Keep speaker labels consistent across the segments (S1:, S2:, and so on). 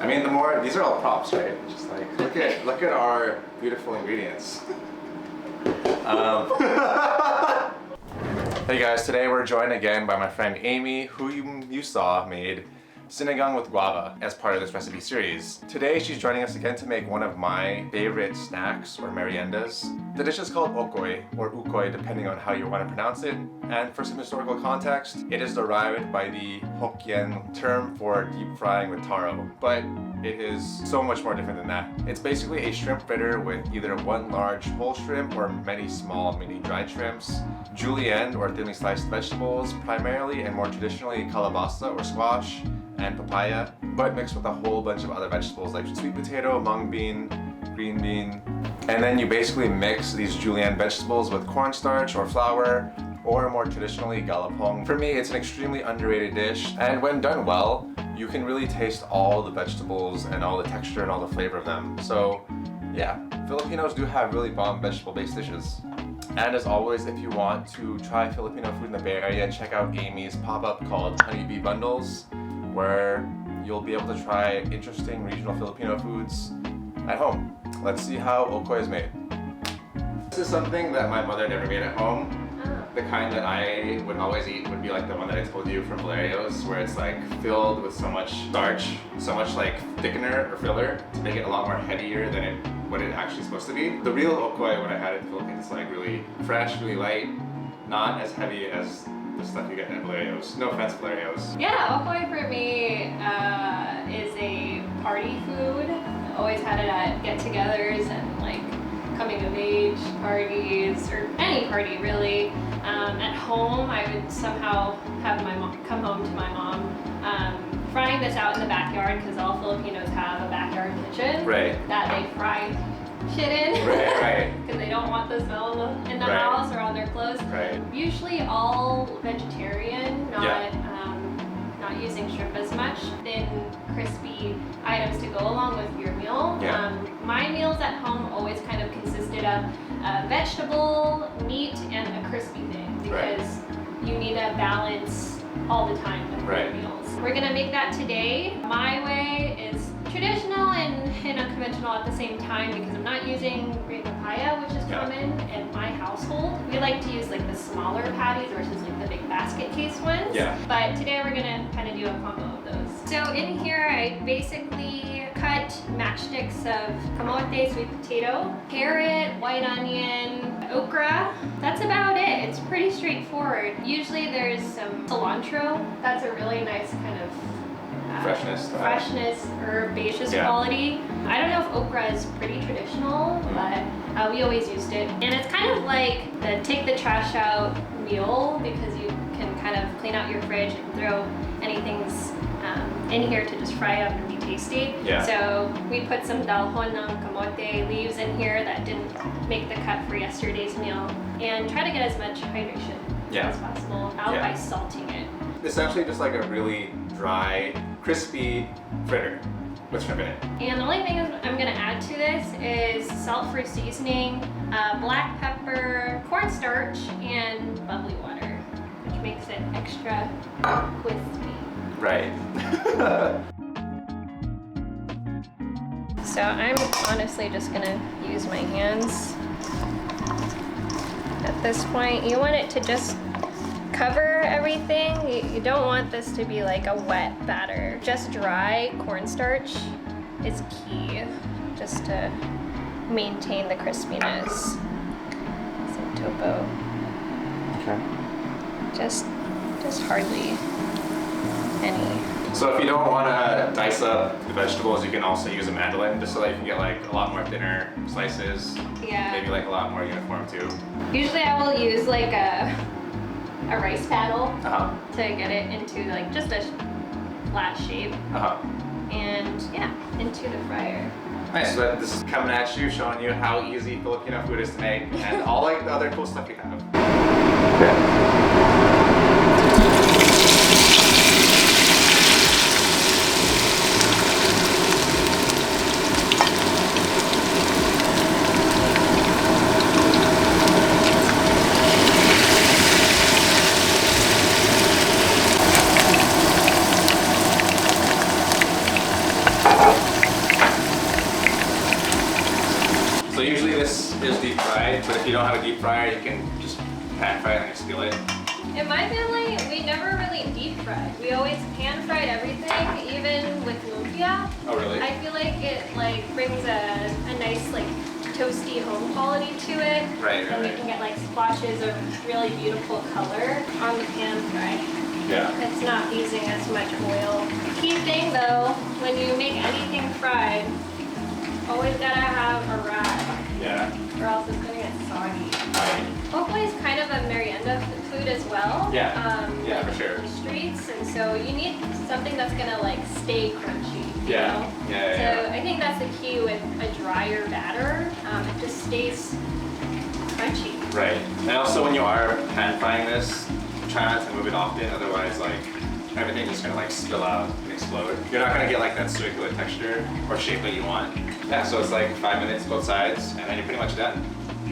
S1: I mean, these are all props, right? Just like, look at our beautiful ingredients. Hey guys, today we're joined again by my friend Amy, who you saw made sinigang with guava as part of this recipe series. Today she's joining us again to make one of my favorite snacks or meriendas. The dish is called Okoy or Ukoy depending on how you want to pronounce it. And for some historical context, it is derived by the Hokkien term for deep frying with taro. But it is so much more different than that. It's basically a shrimp fritter with either one large whole shrimp or many small mini dried shrimps, julienne or thinly sliced vegetables, primarily and more traditionally kalabasa or squash, and papaya, but mixed with a whole bunch of other vegetables like sweet potato, mung bean, green bean. And then you basically mix these julienne vegetables with cornstarch or flour, or more traditionally galapong. For me, it's an extremely underrated dish, and when done well, you can really taste all the vegetables and all the texture and all the flavor of them. So yeah, Filipinos do have really bomb vegetable-based dishes. And as always, if you want to try Filipino food in the Bay Area, check out Amy's pop-up called Honeybee Bundles, where you'll be able to try interesting regional Filipino foods at home. Let's see how Okoy is made. This is something that my mother never made at home. The kind that I would always eat would be like the one that I told you from Valerio's, where it's like filled with so much starch, so much like thickener or filler to make it a lot more heavier than what it actually is supposed to be. The real Okoy, when I had it in the Philippines, is like really fresh, really light, not as heavy as the stuff you get at Valerio's. No offense, Valerio's.
S2: Yeah, Okoy for me is a party food. Always had it at get-togethers and like coming of age parties or any party really. At home, I would somehow have my mom come home to my mom frying this out in the backyard because all Filipinos have a backyard kitchen that they fry shit in.
S1: Right.
S2: Because they don't want the smell in the house or on their clothes. Usually all vegetarian, not using shrimp as much. Thin, crispy items to go along with your meal. My meals at home always kind of consisted of a vegetable, meat, and a crispy thing because you need a balance all the time with your meals. We're gonna make that today. My way is traditional and unconventional at the same time because I'm not using green papaya, which is common in my household. We like to use like the smaller patties versus like the big basket case ones. But today we're gonna kind of do a combo of those. So in here I basically cut matchsticks of kamote, sweet potato, carrot, white onion, okra. That's about it. It's pretty straightforward. Usually there's some cilantro. That's a really nice kind of freshness, herbaceous quality. I don't know if okra is pretty traditional, but we always used it. And it's kind of like the take the trash out meal because you can kind of clean out your fridge and throw anything's in here to just fry up and be tasty. So we put some dalhon ng kamote leaves in here that didn't make the cut for yesterday's meal and try to get as much hydration as possible out by salting it.
S1: Essentially just like a really dry, crispy fritter with shrimp in it.
S2: And the only thing I'm gonna add to this is salt-free seasoning, black pepper, cornstarch, and bubbly water, which makes it extra crispy. So I'm honestly just gonna use my hands at this point. You want it to just cover everything. You don't want this to be like a wet batter. Just dry cornstarch is key just to maintain the crispiness. Some topo. Just hardly any.
S1: So if you don't want to dice up the vegetables, you can also use a mandolined just so that you can get like a lot more thinner slices. Maybe like a lot more uniform too.
S2: Usually I will use like a rice paddle to get it into like just a flat shape. And into the fryer.
S1: Nice, so this is coming at you, showing you how easy Filipino food is to make and all like the other cool stuff we have. is deep fried, but if you don't have a deep fryer, you can just pan fry it on your skillet.
S2: In my family, we never really deep fried. We always pan fried everything, even with lumpia.
S1: Oh really?
S2: I feel like it like brings a nice like toasty home quality to it.
S1: Right,
S2: and you can get like splotches of really beautiful color on the pan fry.
S1: Yeah.
S2: It's not using as much oil. Key thing though, when you make anything fried, always gotta have a rack.
S1: Yeah.
S2: Or else it's gonna get soggy.
S1: Right.
S2: Okoy is kind of a merienda food as well.
S1: Yeah.
S2: Yeah,
S1: for sure.
S2: The streets, and so you need something that's gonna like stay crunchy. You know?
S1: Yeah.
S2: So I think that's the key with a drier batter. It just stays crunchy.
S1: Right. And also when you are pan frying this, try not to move it often, otherwise like everything's just gonna like spill out and explode. You're not gonna get like that circular texture or shape that you want. Yeah, so it's like 5 minutes both sides, and then you're pretty much done.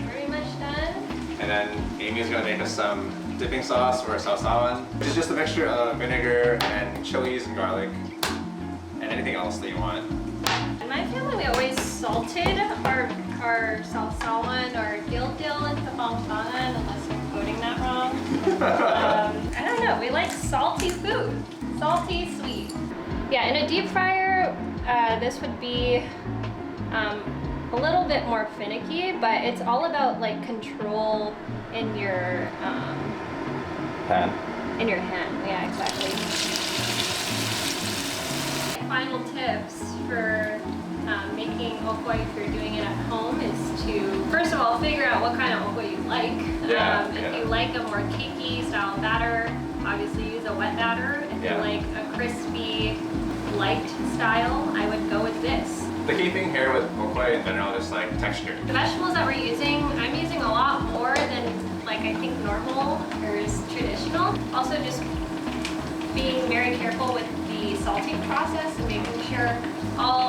S2: Pretty much done.
S1: And then Amy's gonna make us some dipping sauce or sawsawan, which is just a mixture of vinegar and chilies and garlic and anything else that you want.
S2: In my family, we always salted our sawsawan or dill and Kapampangan, unless I'm quoting that wrong. I don't know, we like salty food. Salty, sweet. Yeah, in a deep fryer, this would be a little bit more finicky, but it's all about like control in your
S1: Pan.
S2: in your hand. Yeah, exactly. Final tips for making Okoy if you're doing it at home is to first of all figure out what kind of Okoy you like. If you like a more cakey style batter, obviously use a wet batter. If you like a crispy, light style, I would go with this.
S1: The key thing here with Okoy in general is like texture.
S2: The vegetables that we're using, I'm using a lot more than like I think normal or is traditional. Also just being very careful with the salting process and making sure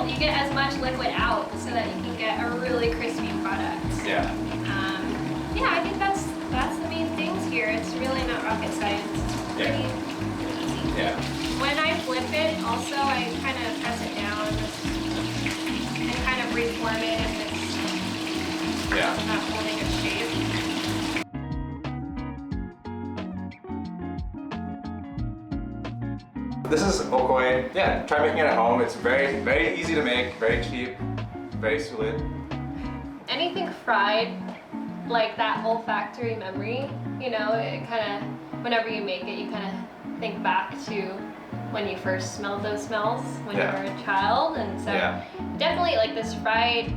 S2: you get as much liquid out so that you can get a really crispy product.
S1: Yeah.
S2: Yeah, I think that's the main things here. It's really not rocket science. It's pretty easy.
S1: Yeah.
S2: When I flip it, also I kind of press it down and kind of reform it if it's not holding its shape.
S1: This is Okoy. Yeah, try making it at home. It's very, very easy to make, very cheap, very sulit.
S2: Anything fried, like that olfactory memory, you know, it kind of, whenever you make it, you kind of think back to when you first smelled those smells when you were a child. And so definitely like this fried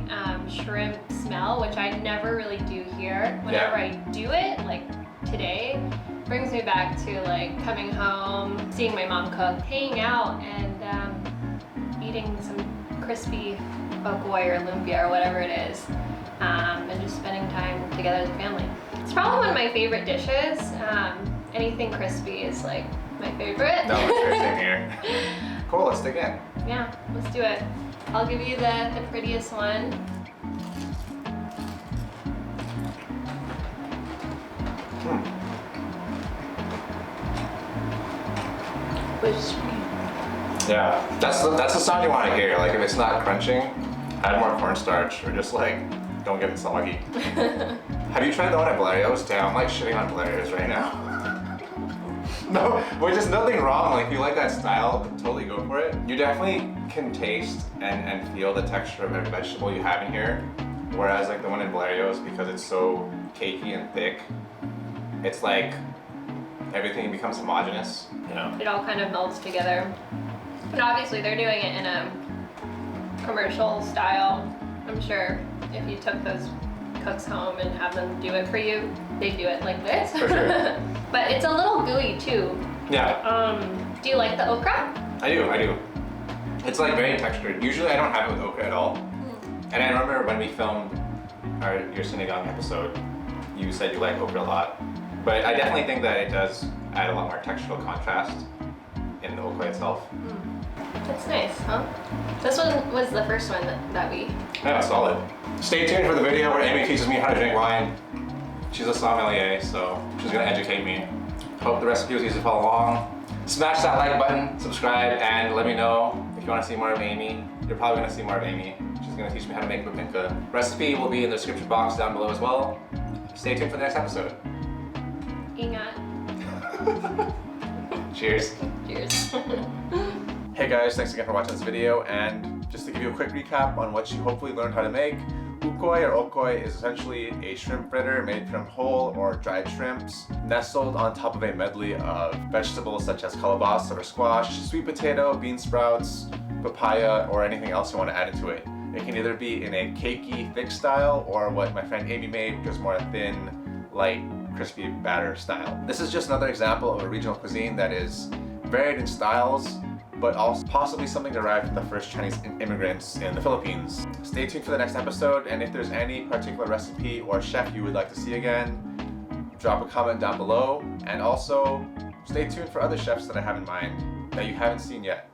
S2: shrimp smell, which I never really do here. Whenever I do it, like today, brings me back to like coming home, seeing my mom cook, hanging out and eating some crispy Okoy or lumpia or whatever it is, and just spending time together as a family. It's probably one of my favorite dishes. Anything crispy is like my favorite.
S1: No, sure, same here. Cool, let's dig in.
S2: Yeah, let's do it. I'll give you the prettiest one.
S1: Yeah, that's the sound you want to hear. Like if it's not crunching, add more cornstarch or just like don't get it soggy. Have you tried the one at Valerio's? Damn, I'm like shitting on Valerio's right now. No, but just nothing wrong. Like if you like that style, totally go for it. You definitely can taste and feel the texture of every vegetable you have in here. Whereas like the one in Valerio's, because it's so cakey and thick, it's like everything becomes homogeneous, you know?
S2: It all kind of melts together. And obviously they're doing it in a commercial style. I'm sure if you took those cooks home and have them do it for you, they do it like this.
S1: For sure.
S2: But it's a little gooey too.
S1: Yeah.
S2: Do you like the okra?
S1: I do. It's like very textured. Usually I don't have it with okra at all. And I remember when we filmed your sinigang episode, you said you like okra a lot. But I definitely think that it does add a lot more textural contrast in the Okoy itself.
S2: That's nice, huh? This one was the first one that we...
S1: Yeah, solid. Stay tuned for the video where Amy teaches me how to drink wine. She's a sommelier, so she's gonna educate me. Hope the recipe was easy to follow along. Smash that like button, subscribe, and let me know if you want to see more of Amy. you're probably gonna see more of Amy. She's gonna teach me how to make bibingka. Recipe will be in the description box down below as well. Stay tuned for the next episode.
S2: Ingat.
S1: Cheers.
S2: Cheers.
S1: Hey guys, thanks again for watching this video, and just to give you a quick recap on what you hopefully learned how to make, Ukoy or Okoy is essentially a shrimp fritter made from whole or dried shrimps, nestled on top of a medley of vegetables such as kalabasa or squash, sweet potato, bean sprouts, papaya, or anything else you want to add into it. It can either be in a cakey, thick style, or what my friend Amy made, which is more thin, light, crispy batter style. This is just another example of a regional cuisine that is varied in styles, but also possibly something derived from the first Chinese immigrants in the Philippines. Stay tuned for the next episode, and if there's any particular recipe or chef you would like to see again, drop a comment down below, and also stay tuned for other chefs that I have in mind that you haven't seen yet.